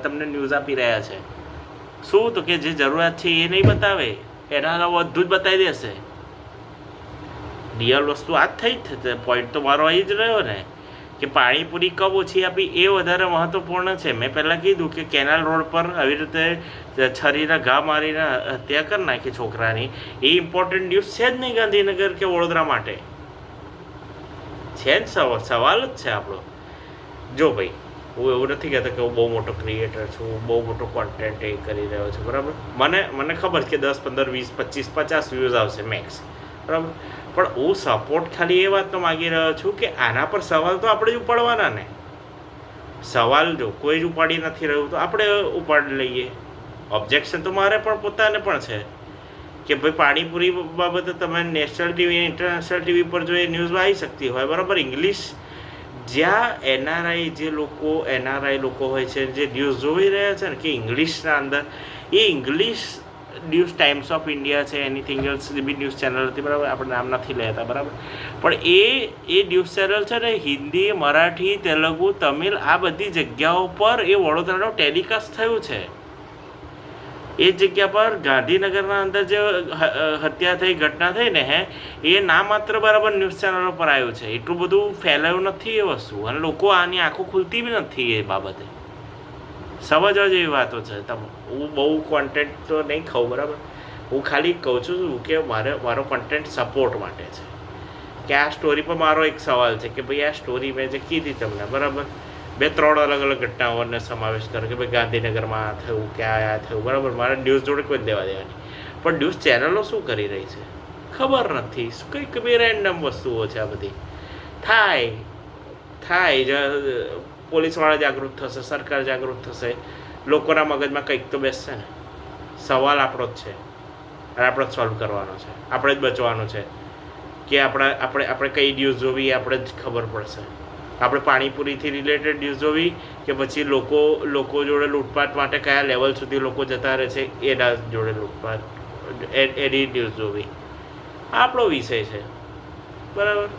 તમને ન્યૂઝ આપી રહ્યા છે. શું તો કે જે જરૂરિયાત છે એ નહીં બતાવે, એના અલાવા બધું જ બતાવી દેશે. રિયલ વસ્તુ આ જ થઈ જ. પોઈન્ટ તો મારો અહીં જ રહ્યો ને કે પાણીપુરી કબ ઓછી આપી એ વધારે મહત્વપૂર્ણ છે. મેં પહેલાં કીધું કે કેનાલ રોડ પર આવી રીતે છરીના ઘા મારીને હત્યા કરી નાખી છોકરાની, એ ઇમ્પોર્ટન્ટ ન્યૂઝ છે જ નહીં ગાંધીનગર કે વડોદરા માટે. છે જ સવાલ જ છે આપણો. જો ભાઈ, હું એવું નથી કહેતો કે હું બહુ મોટો ક્રિએટર છું, બહુ મોટો કોન્ટેન્ટ એ કરી રહ્યો છું, બરાબર. મને ખબર કે 10, 15, 20, 25, 50 વ્યૂઝ આવશે મેક્સ, બરાબર. પણ હું સપોર્ટ ખાલી એ વાતનો માગી રહ્યો છું કે આના પર સવાલ તો આપણે જ ઉપાડવાના ને. સવાલ જો કોઈ જ ઉપાડી નથી રહ્યું તો આપણે ઉપાડી લઈએ. ઓબ્જેક્શન તો મારે પણ પોતાને પણ છે કે ભાઈ પાણીપુરી બાબતે તમે નેશનલ ટીવી, ઇન્ટરનેશનલ ટીવી પર જો એ ન્યૂઝ આવી શકતી હોય, બરાબર. ઇંગ્લિશ જ્યાં એનઆરઆઈ લોકો હોય છે જે ન્યૂઝ જોઈ રહ્યા છે ને કે ઇંગ્લિશના અંદર, એ English news Times of India છે, anything else be news channel હતી, બરાબર. આપણે નામ નથી લેતા, બરાબર. પણ એ ન્યૂઝ ચેનલ છે ને હિન્દી, મરાઠી, તેલુગુ, તમિલ આ બધી જગ્યાઓ પર એ વડોદરાનો ટેલિકાસ્ટ થયું છે. એ જગ્યા પર ગાંધીનગરના અંદર જે હત્યા થઈ, ઘટના થઈ ને એ ના માત્ર બરાબર ન્યૂઝ ચેનલો પર આવ્યું છે. એટલું બધું ફેલાયું નથી એ વસ્તુ, અને લોકો આની આંખો ખુલતી બી નથી એ બાબતે. સમજવા જેવી વાતો છે. હું બહુ કોન્ટેન્ટ તો નહીં ખાઉં, બરાબર. હું ખાલી કહું છું કે મારો કોન્ટેન્ટ સપોર્ટ માટે છે. કે આ સ્ટોરી પર મારો એક સવાલ છે કે ભાઈ આ સ્ટોરી મેં જે કીધી તમને, બરાબર, 2-3 અલગ અલગ ઘટનાઓને સમાવેશ કરે કે ભાઈ ગાંધીનગરમાં આ થયું, કે આ થયું, બરાબર. મારે ન્યૂઝ જોડે કોઈ દેવા દેવાની. પણ ન્યૂઝ ચેનલો શું કરી રહી છે ખબર નથી. કંઈક બી રેન્ડમ વસ્તુઓ છે આ બધી. થાય પોલીસવાળા જાગૃત થશે, સરકાર જાગૃત થશે, લોકોના મગજમાં કંઈક તો બેસશે ને. સવાલ આપણો જ છે અને આપણે જ સોલ્વ કરવાનો છે, આપણે જ બચવાનો છે કે આપણે કઈ ન્યૂઝ જોવી આપણે જ ખબર પડશે. આપણે પાણીપુરીથી રિલેટેડ ન્યૂઝ જોવી કે પછી લોકો જોડે લૂંટપાટ માટે કયા લેવલ સુધી લોકો જતા રહે છે એના જોડે લૂંટપાટ, એની ન્યૂઝ જોવી આપણો વિષય છે, બરાબર.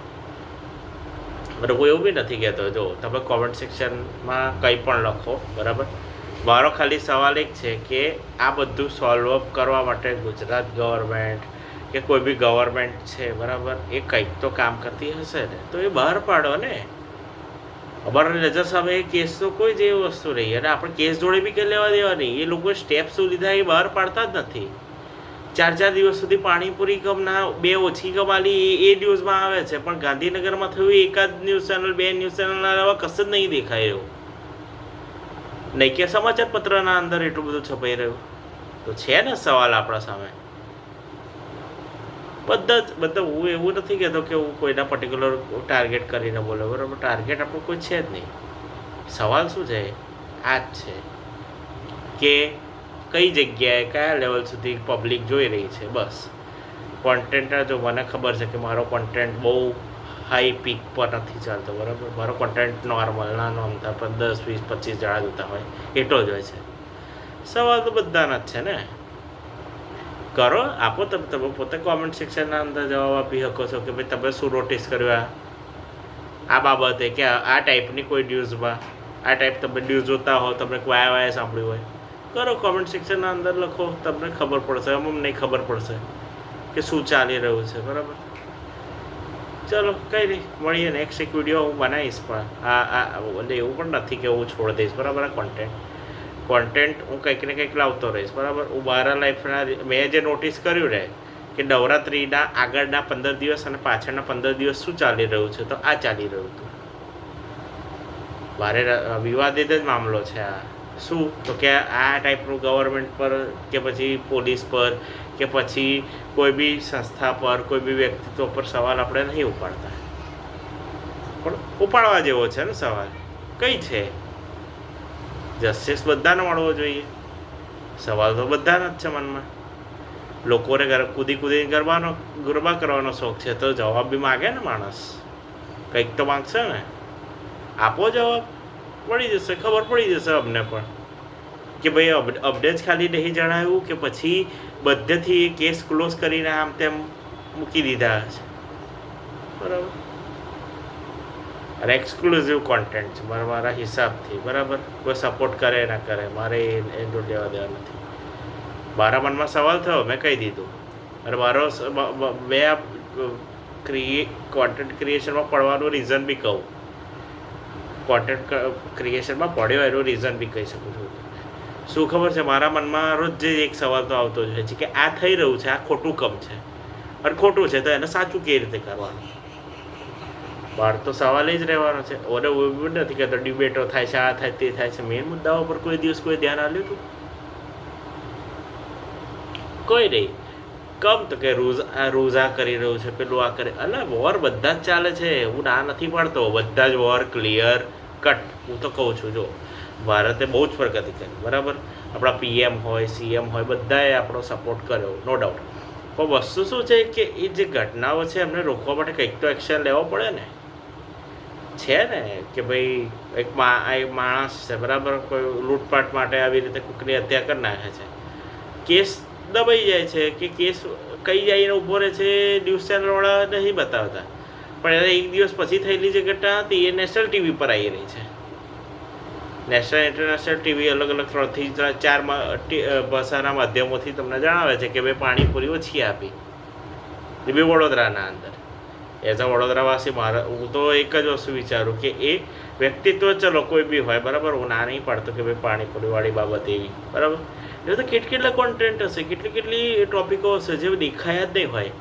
હું એવું બી નથી કહેતો, જો તમે કોમેન્ટ સેક્શનમાં કંઈ પણ લખો, બરાબર. મારો ખાલી સવાલ એક છે કે આ બધું સોલ્વ અપ કરવા માટે ગુજરાત ગવર્મેન્ટ કે કોઈ બી ગવર્મેન્ટ છે, બરાબર, એ કંઈક તો કામ કરતી હશે ને, તો એ બહાર પાડો ને. અમારા નજર સામે એ કેસનો કોઈ જેવી વસ્તુ નહીં, અને આપણે કેસ જોડે બી કંઈ લેવા દેવા નહીં. એ લોકોએ સ્ટેપ શું લીધા એ બહાર પાડતા જ નથી. 4 દિવસ સુધી પાણીપુરી કમના 2 ઓછી કમાલી એ ન્યૂઝમાં આવે છે, પણ ગાંધીનગરમાં થયું એકાદ ન્યૂઝ ચેનલ, 2 ન્યૂઝ ચેનલના એવા કશું જ નહીં દેખાય રહ્યું. નહીં કે સમાચાર પત્રના અંદર એટલું બધું છપાઈ રહ્યું. તો છે ને સવાલ આપણા સામે. બધા હું એવું નથી કહેતો કે હું કોઈના પર્ટિક્યુલર ટાર્ગેટ કરીને બોલે, બરાબર. ટાર્ગેટ આપણું કોઈ છે જ નહીં. સવાલ શું છે આ જ છે કે કઈ જગ્યાએ કયા લેવલ સુધી પબ્લિક જોઈ રહી છે, બસ. કોન્ટેન્ટના જો મને ખબર છે કે મારો કોન્ટેન્ટ બહુ હાઈ પીક પર નથી ચાલતો, બરાબર. મારો કોન્ટેન્ટ નોર્મલ નાનો અમથા 10, 20, 25 જણા જોતા હોય એટલો જ હોય છે. સવાલ તો બધાના જ છે ને. કરો, આપો તમે પોતે કોમેન્ટ સેક્શનના અંદર જવાબ આપી શકો છો કે ભાઈ તમે શું નોટિસ કર્યું આ બાબતે, કે આ ટાઈપની કોઈ ન્યૂઝમાં આ ટાઈપ તમે ન્યૂઝ જોતા હો, તમને વાયા સાંભળ્યું હોય, કરો કોમેન્ટ સેક્શનના અંદર લખો, તમને ખબર પડશે. અમને ખબર પડશે કે શું ચાલી રહ્યું છે, બરાબર. ચલો કંઈ નહીં, મળીએ નેક્સ્ટ એક વિડીયો હું બનાવીશ. પણ એવું પણ નથી કે હું છોડી દઈશ, બરાબર. આ કોન્ટેન્ટ હું કંઈક ને કંઈક લાવતો રહીશ, બરાબર. હું મારા લાઈફના મેં જે નોટિસ કર્યું ને કે નવરાત્રિના આગળના 15 દિવસ અને પાછળના 15 દિવસ શું ચાલી રહ્યું છે, તો આ ચાલી રહ્યું હતું. મારે વિવાદિત જ મામલો છે આ. શું તો કે આ ટાઈપનું ગવર્મેન્ટ પર કે પછી પોલીસ પર કે પછી કોઈ બી સંસ્થા પર, કોઈ બી વ્યક્તિત્વ પર સવાલ આપણે નહીં ઉપાડતા, પણ ઉપાડવા જેવો છે ને સવાલ. કઈ છે જસ્ટિસ બધાને મળવો જોઈએ. સવાલ તો બધાના જ છે મનમાં. લોકોને કૂદીને ગરબા કરવાનો શોખ છે, તો જવાબ બી માગે ને માણસ, કંઈક તો માગશે ને. આપો જવાબ, પડી જશે, ખબર પડી જશે અમને પણ કે ભાઈ અપડેટ ખાલી નહીં જણાવ્યું કે પછી બધેથી કેસ ક્લોઝ કરીને આમ તેમ મૂકી દીધા છે, બરાબર. અને એક્સક્લુઝિવ કોન્ટેન્ટ છે મારા હિસાબથી, બરાબર. કોઈ સપોર્ટ કરે ના કરે મારે એ લેવા દેવા નથી. મારા મનમાં સવાલ થયો, મેં કહી દીધું. અને મારો મેં કોન્ટેન્ટ ક્રિએશનમાં પડવાનું રીઝન બી કહું, કોન્ટેન્ટ ક્રિએશનમાં પડ્યો એનું રીઝન બી કહી શકું છું. શું ખબર છે, મારા મનમાં રોજ જે એક સવાલ તો આવતો જ હોય છે કે આ થઈ રહ્યું છે, આ ખોટું કમ છે, અને ખોટું છે તો એને સાચું કેવી રીતે કરવાનું. બહાર તો સવાલ જ રહેવાનો છે. ઓને એવું નથી કહેતો ડિબેટો થાય છે, આ થાય તે થાય છે. મેઇન મુદ્દાઓ પર કોઈ દિવસ કોઈ ધ્યાન આપ્યું હતું? કોઈ નહીં. કમ તો કે રોઝા કરી રહ્યું છે, પેલું આ કરે. અલા વોર બધા જ ચાલે છે, હું ના નથી પાડતો. બધા જ વોર ક્લિયર કટ. હું તો કહું છું, જો ભારતે બહુ જ પ્રગતિ કરી, બરાબર. આપણા પીએમ હોય, સીએમ હોય, બધાએ આપણો સપોર્ટ કર્યો, નો ડાઉટ. પણ વસ્તુ શું છે કે એ જે ઘટનાઓ છે એમને રોકવા માટે કંઈક તો એક્શન લેવો પડે ને. છે ને કે ભાઈ એક માણસ છે, બરાબર, કોઈ લૂંટપાટ માટે આવી રીતે કૂકની હત્યા કરી નાખે છે, કેસ દબાઈ જાય છે કે કેસ કઈ જઈને ઊભો રહે છે, ન્યૂઝ ચેનલવાળા નહીં બતાવતા. પણ એને એક દિવસ પછી થયેલી જે ઘટના હતી એ નેશનલ ટીવી પર આવી રહી છે. નેશનલ ઇન્ટરનેશનલ ટીવી અલગ અલગ 3 થી 4 ભાષાના માધ્યમોથી તમને જણાવે છે કે ભાઈ પાણીપુરી ઓછી આપી, એ બી વડોદરાના અંદર. એઝ અ વડોદરાવાસી હું તો એક જ વસ્તુ વિચારું કે એ વ્યક્તિત્વ ચલો કોઈ બી હોય, બરાબર. હું ના નહીં પાડતો કે ભાઈ પાણીપુરીવાળી બાબત એવી, બરાબર. એ તો કેટલા કોન્ટેન્ટ હશે, કેટલી ટોપિકો હશે જે દેખાયા જ નહીં હોય,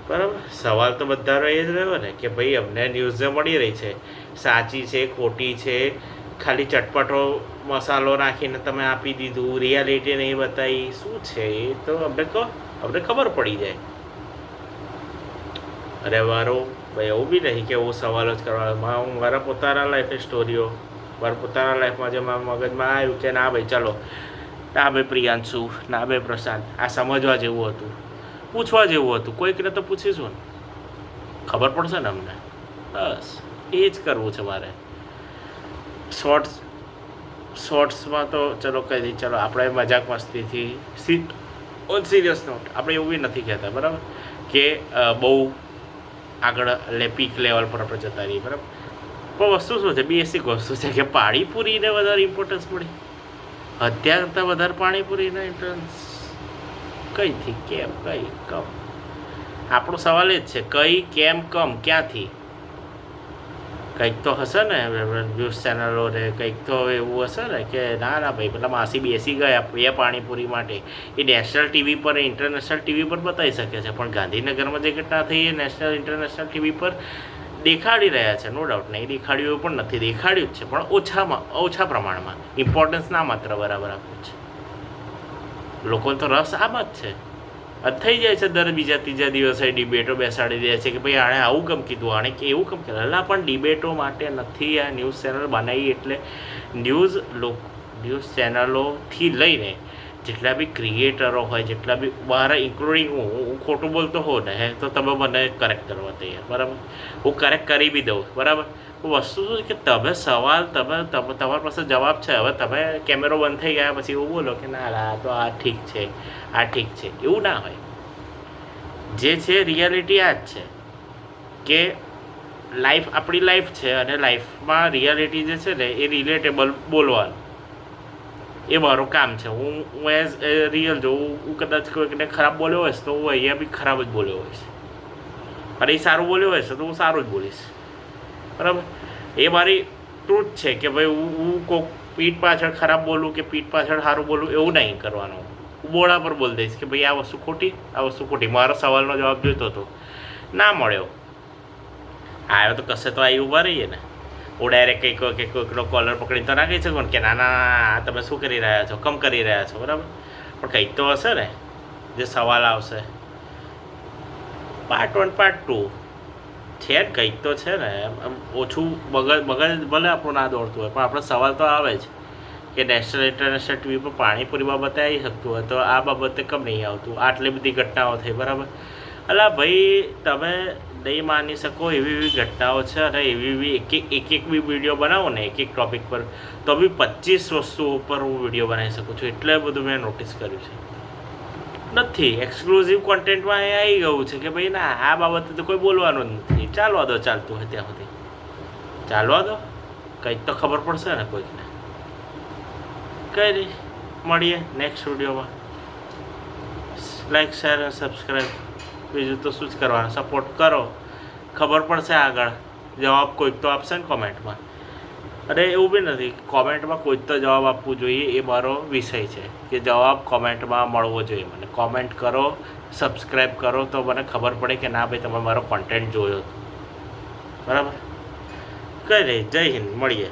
બરાબર. સવાલ તો બધાનો એ જ રહ્યો ને કે ભાઈ અમને ન્યૂઝ મળી રહી છે, સાચી છે ખોટી છે, ખાલી ચટપટો મસાલો નાખીને તમે આપી દીધું, રિયાલિટી નહીં બતાવી, શું છે એ તો અમને કહો, અમને ખબર પડી જાય. અરે મારો ભાઈ એવું બી નહીં કે હું સવાલ જ કરવા, હું મારા પોતાના લાઈફની સ્ટોરીઓ, મારા પોતાના લાઈફમાં જે મારા મગજમાં આવ્યું કે ના ભાઈ ચાલો, ના ભાઈ પ્રિયાંશુ, ના ભાઈ પ્રશાંત, આ સમજવા જેવું હતું, પૂછવા જેવું હતું, કોઈકને તો પૂછીશું ને, ખબર પડશે ને અમને. બસ એ જ કરવું છે મારે. શોર્ટ્સમાં તો ચલો કહી દઈએ, ચલો આપણે મજાક મસ્તીથી ઓન સિરિયસ નોટ આપણે એવું બી નથી કહેતા, બરાબર, કે બહુ આગળ પીક લેવલ પર આપણે જતા રહીએ, બરાબર. પણ વસ્તુ શું છે, બેસિક વસ્તુ છે કે પાણીપુરીને વધારે ઇમ્પોર્ટન્સ મળી, હત્યા કરતાં વધારે પાણીપુરીને ઇમ્પોર્ટન્સ કઈથી, કેમ, કઈ, કમ. આપણો સવાલ એ જ છે, કઈ, કેમ, કમ, ક્યાંથી. કંઈક તો હશે ને ન્યૂઝ ચેનલો ને, કંઈક તો એવું હશે ને કે ના ભાઈ પેલા માસી બેસી ગયા એ પાણીપુરી માટે, એ નેશનલ ટીવી પર, ઇન્ટરનેશનલ ટીવી પર બતાવી શકે છે. પણ ગાંધીનગરમાં જે ઘટના થઈ એ નેશનલ ઇન્ટરનેશનલ ટીવી પર દેખાડી રહ્યા છે, નો ડાઉટ. નહીં દેખાડ્યું એવું પણ નથી, દેખાડ્યું જ છે, પણ ઓછા પ્રમાણમાં. ઇમ્પોર્ટન્સ ના માત્ર બરાબર આપ્યું છે. લોકોને તો રસ આમાં જ છે. થઈ જાય છે દર બીજા ત્રીજા દિવસે ડિબેટો બેસાડી દે છે કે ભાઈ આણે આવું કેમ કીધું, આણે કે એવું કેમ કીધું. એટલે પણ ડિબેટો માટે નથી આ ન્યૂઝ ચેનલ બનાવી. એટલે ન્યૂઝ ચેનલોથી લઈને જેટલા બી ક્રિએટરો હોય, જેટલા બી મારા ઇન્ક્લુડિંગ હું ખોટું બોલતો હોઉં ને તો તમે મને કરેક્ટ કરવા તૈયાર, બરાબર. હું કરેક્ટ કરી બી દઉં, બરાબર. વસ્તુ શું છે કે તમે સવાલ તમારી પાસે જવાબ છે, હવે તમે કેમેરો બંધ થઈ ગયા પછી એવું બોલો કે ના આ તો આ ઠીક છે, આ ઠીક છે, એવું ના હોય. જે છે રિયાલિટી આ જ છે કે લાઈફ આપણી લાઈફ છે, અને લાઈફમાં રિયાલિટી જે છે ને એ રિલેટેબલ બોલવાનું એ મારું કામ છે. હું એઝ રિયલ જો હું કદાચ કોઈકને ખરાબ બોલ્યો હોઈશ તો હું અહીંયા બી ખરાબ જ બોલ્યો હોઈશ, અને એ સારું બોલ્યો હોઈશ તો હું સારું જ બોલીશ, બરાબર. એ મારી ટ્રુથ છે કે ભાઈ હું કોઈક પીઠ પાછળ ખરાબ બોલું કે પીઠ પાછળ સારું બોલું એવું નહીં કરવાનું. હું બોળા પર બોલી દઈશ કે ભાઈ આ વસ્તુ ખોટી, આ વસ્તુ ખોટી. મારો સવાલનો જવાબ જોઈતો હતો, ના મળ્યો, આવ્યો તો કશે તો આવી ઊભા રહીએ ને. હું ડાયરેક્ટ કોઈકનો કોલર પકડીને તો ના કહી શકું કે ના ના તમે શું કરી રહ્યા છો, કમ કરી રહ્યા છો, બરાબર. પણ કંઈક તો હશે ને જે સવાલ આવશે. પાર્ટ 1 પાર્ટ 2 છે જ, કંઈક તો છે ને. ઓછું મગજ ભલે આપણું ના દોડતું હોય પણ આપણો સવાલ તો આવે જ કે નેશનલ ઇન્ટરનેશનલ ટીવી પર પાણીપુરી બાબતે આવી શકતું હોય તો આ બાબતે કેમ નહીં આવતું. આટલી બધી ઘટનાઓ થઈ, બરાબર. અલા ભાઈ તમે નહીં માની શકો એવી ઘટનાઓ છે, અને એવી એક બી વિડીયો બનાવો ને એક ટૉપિક પર તો બી 25 વસ્તુઓ પર હું વિડીયો બનાવી શકું છું. એટલે બધું મેં નોટિસ કર્યું છે. નથી એક્સક્લુઝિવ કોન્ટેન્ટમાં એ આવી ગયું છે કે ભાઈ ના આ બાબતે તો કોઈ બોલવાનું જ નથી, ચાલવા દો ચાલતું હોય ત્યાં સુધી. ચાલવા દો, કંઈક તો ખબર પડશે ને કોઈકને. કંઈ નહીં, મળીએ નેક્સ્ટ વિડીયોમાં. લાઈક શેર અને સબસ્ક્રાઈબ, બીજું તો શું જ કરવાનું, સપોર્ટ કરો, ખબર પડશે આગળ. જવાબ કોઈક તો આપશે ને કોમેન્ટમાં. અરે એવું બી નથી, કોમેન્ટમાં કોઈક તો જવાબ આપવું જોઈએ, એ મારો વિષય છે કે જવાબ કોમેન્ટમાં મળવો જોઈએ મને. કોમેન્ટ કરો, સબસ્ક્રાઈબ કરો તો મને ખબર પડે કે ના ભાઈ તમે મારો કોન્ટેન્ટ જોયો. બરાબર, કંઈ નહીં, જય હિન્દ, મળીએ.